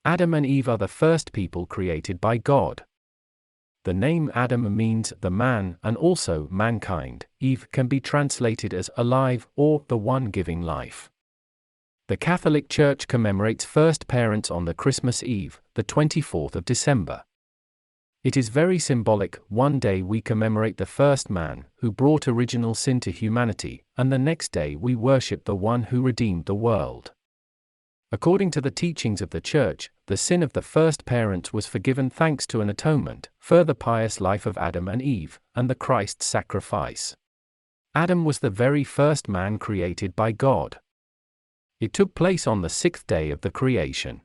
Adam and Eve are the first people created by God. The name Adam means the man and also mankind. Eve can be translated as alive or the one giving life. The Catholic Church commemorates first parents on the Christmas Eve, the 24th of December. It is very symbolic. One day we commemorate the first man, who brought original sin to humanity, and the next day we worship the one who redeemed the world. According to the teachings of the Church, the sin of the first parents was forgiven thanks to an atonement, further pious life of Adam and Eve, and the Christ's sacrifice. Adam was the very first man created by God. It took place on the sixth day of the creation.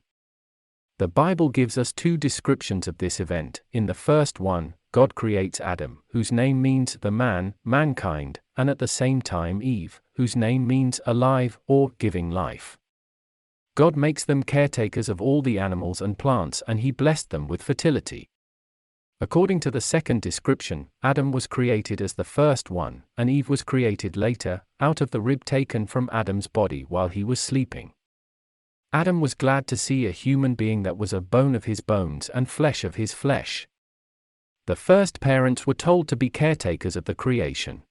The Bible gives us two descriptions of this event. In the first one, God creates Adam, whose name means the man, mankind, and at the same time Eve, whose name means alive or giving life. God makes them caretakers of all the animals and plants, and he blessed them with fertility. According to the second description, Adam was created as the first one, and Eve was created later, out of the rib taken from Adam's body while he was sleeping. Adam was glad to see a human being that was of bone of his bones and flesh of his flesh. The first parents were told to be caretakers of the creation.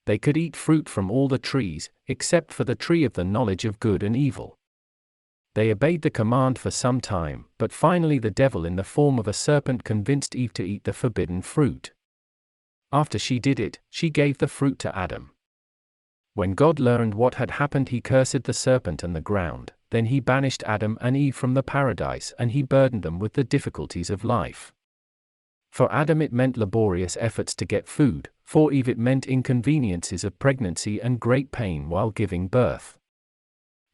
They could eat fruit from all the trees, except for the tree of the knowledge of good and evil. They obeyed the command for some time, but finally the devil in the form of a serpent convinced Eve to eat the forbidden fruit. After she did it, she gave the fruit to Adam. When God learned what had happened, he cursed the serpent and the ground. Then he banished Adam and Eve from the paradise, and he burdened them with the difficulties of life. For Adam it meant laborious efforts to get food, for Eve it meant inconveniences of pregnancy and great pain while giving birth.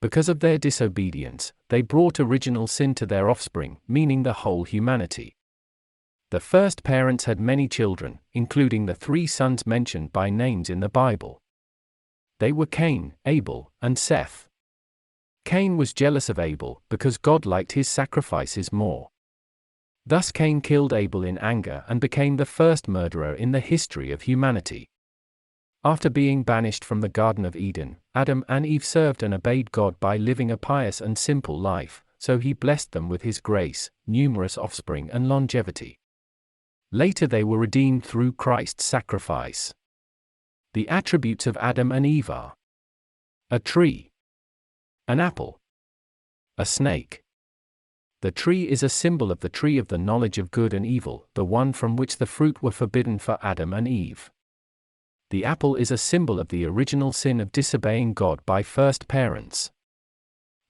Because of their disobedience, they brought original sin to their offspring, meaning the whole humanity. The first parents had many children, including the three sons mentioned by names in the Bible. They were Cain, Abel, and Seth. Cain was jealous of Abel because God liked his sacrifices more. Thus Cain killed Abel in anger and became the first murderer in the history of humanity. After being banished from the Garden of Eden, Adam and Eve served and obeyed God by living a pious and simple life, so he blessed them with his grace, numerous offspring and longevity. Later they were redeemed through Christ's sacrifice. The attributes of Adam and Eve are: a tree, an apple, a snake. The tree is a symbol of the tree of the knowledge of good and evil, the one from which the fruit were forbidden for Adam and Eve. The apple is a symbol of the original sin of disobeying God by first parents.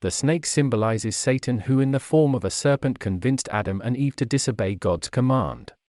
The snake symbolizes Satan, who in the form of a serpent convinced Adam and Eve to disobey God's command.